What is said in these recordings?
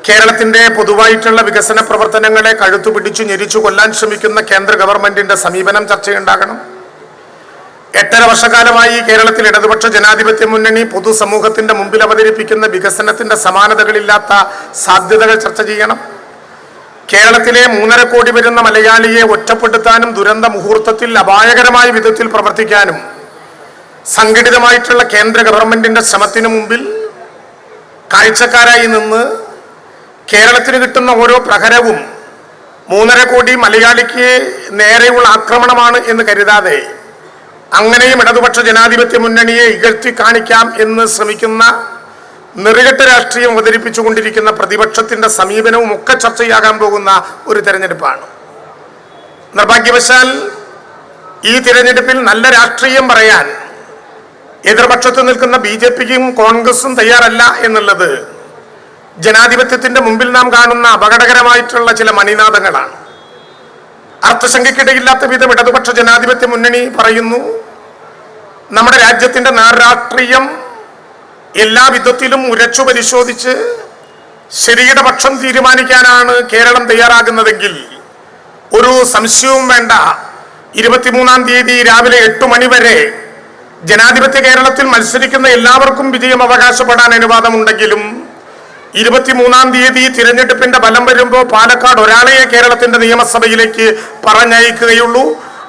കേരളത്തിന്റെ പൊതുവായിട്ടുള്ള വികസന പ്രവർത്തനങ്ങളെ കഴുത്തുപിടിച്ചു ഞെരിച്ചു കൊല്ലാൻ ശ്രമിക്കുന്ന കേന്ദ്ര ഗവൺമെന്റിന്റെ സമീപനം ചർച്ചയുണ്ടാകണം. 8.5 വർഷക്കാലമായി കേരളത്തിൽ ഇടതുപക്ഷ ജനാധിപത്യ മുന്നണി പൊതുസമൂഹത്തിന്റെ മുമ്പിൽ അവതരിപ്പിക്കുന്ന വികസനത്തിന്റെ സമാനതകളില്ലാത്ത സാധ്യതകൾ ചർച്ച ചെയ്യണം. കേരളത്തിലെ 3.5 കോടി വരുന്ന മലയാളിയെ ഒറ്റപ്പെടുത്താനും ദുരന്ത മുഹൂർത്തത്തിൽ അപായകരമായ വിധത്തിൽ പ്രവർത്തിക്കാനും സംഘടിതമായിട്ടുള്ള കേന്ദ്ര ഗവൺമെന്റിന്റെ ശ്രമത്തിനു മുമ്പിൽ കാഴ്ചക്കാരായി നിന്ന് കേരളത്തിന് കിട്ടുന്ന ഓരോ പ്രഹരവും 3.5 കോടി മലയാളിക്ക് നേരെയുള്ള ആക്രമണമാണ് എന്ന് കരുതാതെ അങ്ങനെയും ഇടതുപക്ഷ ജനാധിപത്യ മുന്നണിയെ ഇകഴ്ത്തി കാണിക്കാം എന്ന് ശ്രമിക്കുന്ന നെറുകെട്ട രാഷ്ട്രീയം അവതരിപ്പിച്ചുകൊണ്ടിരിക്കുന്ന പ്രതിപക്ഷത്തിന്റെ സമീപനവും ഒക്കെ ചർച്ചയാകാൻ പോകുന്ന ഒരു തെരഞ്ഞെടുപ്പാണ്. നിർഭാഗ്യവശാൽ ഈ തിരഞ്ഞെടുപ്പിൽ നല്ല രാഷ്ട്രീയം പറയാൻ എതിർപക്ഷത്ത് നിൽക്കുന്ന BJPക്കും കോൺഗ്രസും തയ്യാറല്ല എന്നുള്ളത് ജനാധിപത്യത്തിന്റെ മുമ്പിൽ നാം കാണുന്ന അപകടകരമായിട്ടുള്ള ചില മണിനാദങ്ങളാണ്. അർത്ഥശങ്കയ്ക്കിടയില്ലാത്ത വിധം ഇടതുപക്ഷ ജനാധിപത്യ മുന്നണി പറയുന്നു, നമ്മുടെ രാജ്യത്തിന്റെ രാഷ്ട്രീയം എല്ലാ വിധത്തിലും ഉരച്ചു പരിശോധിച്ച് ശരിയുടെ പക്ഷം തീരുമാനിക്കാനാണ് കേരളം തയ്യാറാകുന്നതെങ്കിൽ ഒരു സംശയവും വേണ്ട, 23-ാം തീയതി രാവിലെ 8 മണി വരെ ജനാധിപത്യ കേരളത്തിൽ മത്സരിക്കുന്ന എല്ലാവർക്കും വിജയം അവകാശപ്പെടാൻ അനുവാദമുണ്ടെങ്കിലും 23-ാം തീയതി തിരഞ്ഞെടുപ്പിന്റെ ഫലം വരുമ്പോൾ പാലക്കാട് ഒരാളെയെ കേരളത്തിന്റെ നിയമസഭയിലേക്ക് പറഞ്ഞയക്കുകയുള്ളൂ.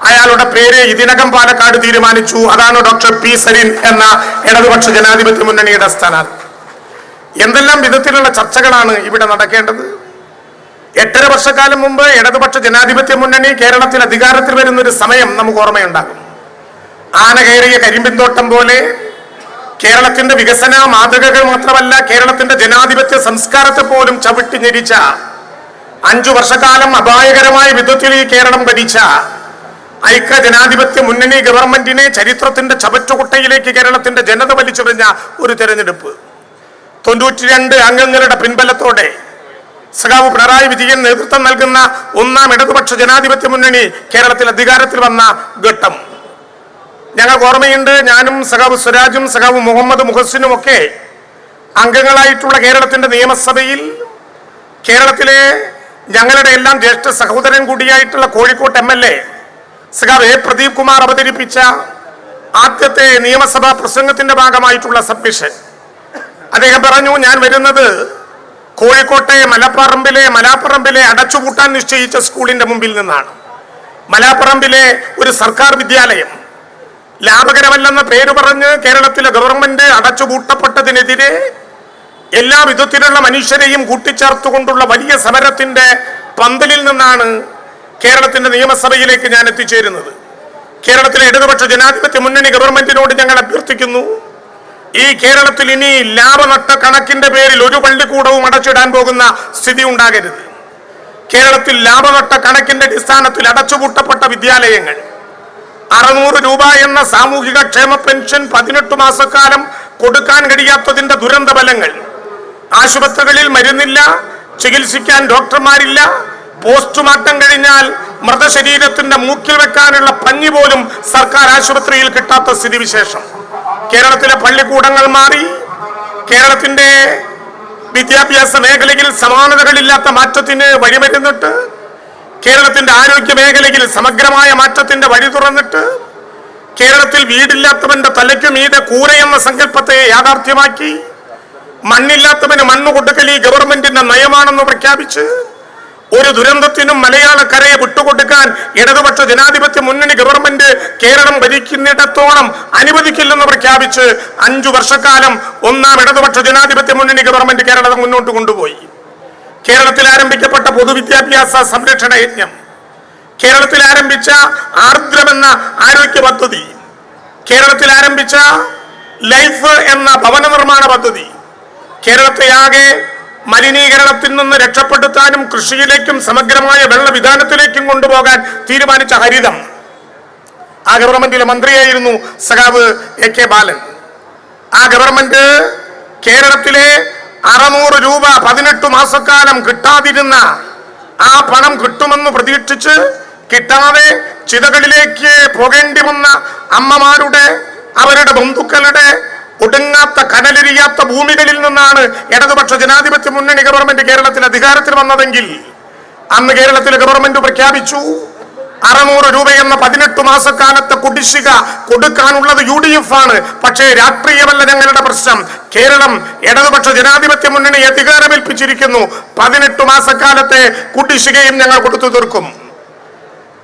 അയാളുടെ പേര് ഇതിനകം പാലക്കാട് തീരുമാനിച്ചു. അതാണ് ഡോക്ടർ P. സരീൻ എന്ന ഇടതുപക്ഷ ജനാധിപത്യ മുന്നണിയുടെ സ്ഥാനാർത്ഥി. എന്തെല്ലാം വിധത്തിലുള്ള ചർച്ചകളാണ് ഇവിടെ നടക്കേണ്ടത്? 8.5 വർഷക്കാലം മുമ്പ് ഇടതുപക്ഷ ജനാധിപത്യ മുന്നണി കേരളത്തിൽ അധികാരത്തിൽ വരുന്ന ഒരു സമയം നമുക്ക് ഓർമ്മയുണ്ടാകും. ആന കയറിയ കരിമ്പിൻതോട്ടം പോലെ കേരളത്തിന്റെ വികസന മാതൃകകൾ മാത്രമല്ല, കേരളത്തിന്റെ ജനാധിപത്യ സംസ്കാരത്തെ പോലും ചവിട്ടി ഞെരിച്ച 5 വർഷക്കാലം അപായകരമായ വിധത്തിൽ ഈ കേരളം ഭരിച്ച ഐക്യ ജനാധിപത്യ മുന്നണി ഗവൺമെന്റിനെ ചരിത്രത്തിന്റെ ചവറ്റുകുട്ടയിലേക്ക് കേരളത്തിന്റെ ജനത വലിച്ചെറിഞ്ഞ ഒരു തെരഞ്ഞെടുപ്പ്. 92 അംഗങ്ങളുടെ പിൻബലത്തോടെ സഖാവ് പിണറായി വിജയൻ നേതൃത്വം നൽകുന്ന 1-ാം ഇടതുപക്ഷ ജനാധിപത്യ മുന്നണി കേരളത്തിൽ അധികാരത്തിൽ വന്ന ഘട്ടം ഞങ്ങൾക്ക് ഓർമ്മയുണ്ട്. ഞാനും സഖാവ് സ്വരാജും സഖാവ് മുഹമ്മദ് മുഹസിനും ഒക്കെ അംഗങ്ങളായിട്ടുള്ള കേരളത്തിന്റെ നിയമസഭയിൽ കേരളത്തിലെ ഞങ്ങളുടെ എല്ലാം ജ്യേഷ്ഠ സഹോദരൻ കൂടിയായിട്ടുള്ള കോഴിക്കോട്ട് MLA സഖാവ് A. പ്രദീപ് കുമാർ അവതരിപ്പിച്ച ആദ്യത്തെ നിയമസഭാ പ്രസംഗത്തിന്റെ ഭാഗമായിട്ടുള്ള സബ്മിഷൻ. അദ്ദേഹം പറഞ്ഞു, ഞാൻ വരുന്നത് കോഴിക്കോട്ടെ മലാപ്പറമ്പിലെ അടച്ചുപൂട്ടാൻ നിശ്ചയിച്ച സ്കൂളിന്റെ മുമ്പിൽ നിന്നാണ്. മലാപ്പറമ്പിലെ ഒരു സർക്കാർ വിദ്യാലയം ലാഭകരമല്ലെന്ന പേര് പറഞ്ഞ് കേരളത്തിലെ ഗവൺമെന്റ് അടച്ചുപൂട്ടപ്പെട്ടതിനെതിരെ എല്ലാ വിധത്തിലുള്ള മനുഷ്യരെയും കൂട്ടിച്ചേർത്തുകൊണ്ടുള്ള വലിയ സമരത്തിന്റെ പന്തലിൽ നിന്നാണ് കേരളത്തിന്റെ നിയമസഭയിലേക്ക് ഞാൻ എത്തിച്ചേരുന്നത്. കേരളത്തിലെ ഇടതുപക്ഷ ജനാധിപത്യ മുന്നണി ഗവൺമെന്റിനോട് ഞങ്ങൾ അഭ്യർത്ഥിക്കുന്നു, ഈ കേരളത്തിൽ ഇനി ലാഭനഷ്ട കണക്കിന്റെ പേരിൽ ഒരു പള്ളിക്കൂടവും അടച്ചിടാൻ പോകുന്ന സ്ഥിതി ഉണ്ടാകരുത്. കേരളത്തിൽ ലാഭനഷ്ട കണക്കിന്റെ അടിസ്ഥാനത്തിൽ അടച്ചുപൂട്ടപ്പെട്ട വിദ്യാലയങ്ങൾ, 600 രൂപ എന്ന സാമൂഹിക ക്ഷേമ പെൻഷൻ 18 മാസക്കാലം കൊടുക്കാൻ കഴിയാത്തതിന്റെ ദുരന്ത ഫലങ്ങൾ, ആശുപത്രികളിൽ മരുന്നില്ല, ചികിത്സിക്കാൻ ഡോക്ടർമാരില്ല, പോസ്റ്റ്മോർട്ടം കഴിഞ്ഞാൽ മൃതശരീരത്തിന്റെ മൂക്കിൽ വെക്കാനുള്ള പഞ്ഞി പോലും സർക്കാർ ആശുപത്രിയിൽ കിട്ടാത്ത സ്ഥിതിവിശേഷം, കേരളത്തിലെ പള്ളിക്കൂടങ്ങൾ മാറി കേരളത്തിന്റെ വിദ്യാഭ്യാസ മേഖലയിൽ സമാനതകളില്ലാത്ത മാറ്റത്തിന് വഴിമരുന്നിട്ട്, കേരളത്തിന്റെ ആരോഗ്യ മേഖലയിൽ സമഗ്രമായ മാറ്റത്തിന്റെ വഴി തുറന്നിട്ട്, കേരളത്തിൽ വീടില്ലാത്തവന്റെ തലയ്ക്ക് മീതെ കൂരയെന്ന സങ്കല്പത്തെ യാഥാർത്ഥ്യമാക്കി, മണ്ണില്ലാത്തവന് മണ്ണ് കൊടുക്കൽ ഈ ഗവൺമെന്റിന്റെ നയമാണെന്ന് പ്രഖ്യാപിച്ച്, ഒരു ദുരന്തത്തിനും മലയാളക്കരയെ വിട്ടുകൊടുക്കാൻ ഇടതുപക്ഷ ജനാധിപത്യ മുന്നണി ഗവൺമെന്റ് കേരളം ഭരിക്കുന്നിടത്തോളം അനുവദിക്കില്ലെന്ന് പ്രഖ്യാപിച്ച് 5 വർഷക്കാലം 1-ാം ഇടതുപക്ഷ ജനാധിപത്യ മുന്നണി ഗവൺമെന്റ് കേരളത്തെ മുന്നോട്ട് കൊണ്ടുപോയി. കേരളത്തിൽ ആരംഭിക്കപ്പെട്ട പൊതുവിദ്യാഭ്യാസ സംരക്ഷണ യജ്ഞം, കേരളത്തിൽ ആരംഭിച്ച ആർദ്രമെന്ന ആരോഗ്യ പദ്ധതി, കേരളത്തിൽ ആരംഭിച്ച ലൈഫ് എന്ന ഭവന നിർമ്മാണ പദ്ധതി, കേരളത്തെ ആകെ മലിനീകരണത്തിൽ നിന്ന് രക്ഷപ്പെടുത്താനും കൃഷിയിലേക്കും സമഗ്രമായ വെള്ളവിധാനത്തിലേക്കും കൊണ്ടുപോകാൻ തീരുമാനിച്ച ഹരിതം, ആ ഗവൺമെന്റിലെ മന്ത്രിയായിരുന്നു സഖാവ് AK ബാലൻ. ആ ഗവൺമെന്റ് കേരളത്തിലെ 600 രൂപ 18 മാസക്കാലം കിട്ടാതിരുന്ന ആ പണം കിട്ടുമെന്ന് പ്രതീക്ഷിച്ച് കിട്ടാതെ ചിതകളിലേക്ക് പോകേണ്ടി വന്ന അമ്മമാരുടെ, അവരുടെ ബന്ധുക്കളുടെ, ഒടുങ്ങാത്ത കനലെരിയാത്ത ഭൂമികളിൽ നിന്നാണ് ഇടതുപക്ഷ ജനാധിപത്യ മുന്നണി ഗവൺമെന്റ് കേരളത്തിൽ അധികാരത്തിൽ വന്നതെങ്കിൽ അന്ന് കേരളത്തിലെ ഗവൺമെന്റ് പ്രഖ്യാപിച്ചു 600 രൂപയെന്ന 18 മാസക്കാലത്തെ കുടിശ്ശിക കൊടുക്കാനുള്ളത് UDF ആണ്. പക്ഷേ രാഷ്ട്രീയമല്ല ഞങ്ങളുടെ പ്രശ്നം. കേരളം ഇടതുപക്ഷ ജനാധിപത്യ മുന്നണി അധികാരമേൽപ്പിച്ചിരിക്കുന്നു. 18 മാസക്കാലത്തെ കുടിശ്ശികയും ഞങ്ങൾ കൊടുത്തു തീർക്കും.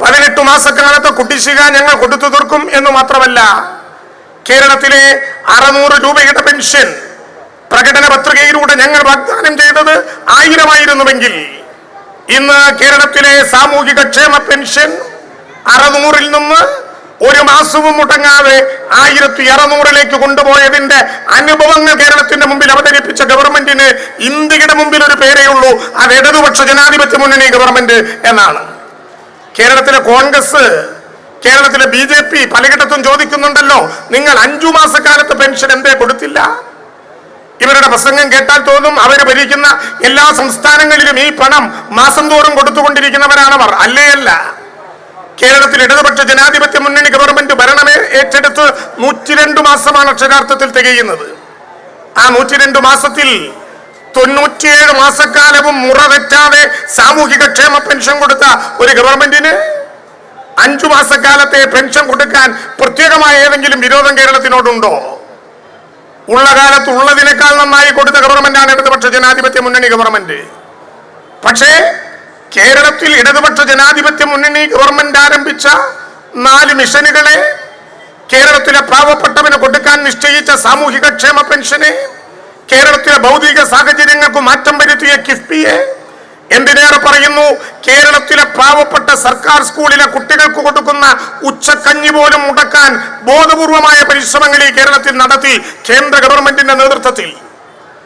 18 മാസക്കാലത്തെ കുടിശ്ശിക ഞങ്ങൾ കൊടുത്തു തീർക്കും എന്ന് മാത്രമല്ല, കേരളത്തിലെ 600 രൂപയുടെ പെൻഷൻ പ്രകടന പത്രികയിലൂടെ ഞങ്ങൾ വാഗ്ദാനം ചെയ്തത് 1000 ആയിരുന്നുവെങ്കിൽ ഇന്ന് കേരളത്തിലെ സാമൂഹിക ക്ഷേമ പെൻഷൻ 600-ൽ നിന്ന് ഒരു മാസവും മുടങ്ങാതെ 1600-ലേക്ക് കൊണ്ടുപോയതിന്റെ അനുഭവങ്ങൾ കേരളത്തിന്റെ മുമ്പിൽ അവതരിപ്പിച്ച ഗവൺമെന്റിന് ഇന്ത്യയുടെ മുമ്പിൽ ഒരു പേരേ ഉള്ളൂ, അത് ഇടതുപക്ഷ ജനാധിപത്യ മുന്നണി ഗവൺമെന്റ് എന്നാണ്. കേരളത്തിലെ കോൺഗ്രസ്, കേരളത്തിലെ BJP പലയിടത്തും ചോദിക്കുന്നുണ്ടല്ലോ, നിങ്ങൾ 5 മാസക്കാലത്ത് പെൻഷൻ എന്തേ കൊടുത്തില്ല? ഇവരുടെ പ്രസംഗം കേട്ടാൽ തോന്നും അവർ ഭരിക്കുന്ന എല്ലാ സംസ്ഥാനങ്ങളിലും ഈ പണം മാസം തോറും കൊടുത്തുകൊണ്ടിരിക്കുന്നവരാണവർ. അല്ല. കേരളത്തിൽ ഇടതുപക്ഷ ജനാധിപത്യ മുന്നണി ഗവൺമെന്റ് ഭരണമേ ഏറ്റെടുത്ത് 102 മാസമാണ് അക്ഷരാർത്ഥത്തിൽ തികയുന്നത്. ആ 102 മാസത്തിൽ 97 മാസക്കാലവും മുറ തെറ്റാതെ സാമൂഹിക ക്ഷേമ പെൻഷൻ കൊടുത്ത ഒരു ഗവൺമെന്റിന് 5 മാസക്കാലത്തെ പെൻഷൻ കൊടുക്കാൻ പ്രത്യേകമായ ഏതെങ്കിലും വിരോധം കേരളത്തിനോടുണ്ടോ? ഉള്ള കാലത്ത് ഉള്ളതിനേക്കാൾ നന്നായി കൊടുത്ത ഗവൺമെന്റാണ് ഇടതുപക്ഷ ജനാധിപത്യ മുന്നണി ഗവൺമെന്റ്. പക്ഷേ കേരളത്തിൽ ഇടതുപക്ഷ ജനാധിപത്യ മുന്നണി ഗവൺമെന്റ് ആരംഭിച്ച 4 മിഷനുകളെ, കേരളത്തിലെ പാവപ്പെട്ടവന് കൊടുക്കാൻ നിശ്ചയിച്ച സാമൂഹിക ക്ഷേമ പെൻഷനെ, കേരളത്തിലെ ഭൗതിക സാഹചര്യങ്ങൾക്ക് മാറ്റം വരുത്തിയ കിഫ്ബിയെ, എന്തിനേറെ പറയുന്നു, കേരളത്തിലെ പാവപ്പെട്ട സർക്കാർ സ്കൂളിലെ കുട്ടികൾക്ക് കൊടുക്കുന്ന ഉച്ചക്കഞ്ഞി പോലും മുടക്കാൻ ബോധപൂർവമായ പരിശ്രമങ്ങൾ ഈ കേരളത്തിൽ നടത്തി കേന്ദ്ര ഗവൺമെന്റിന്റെ നേതൃത്വത്തിൽ.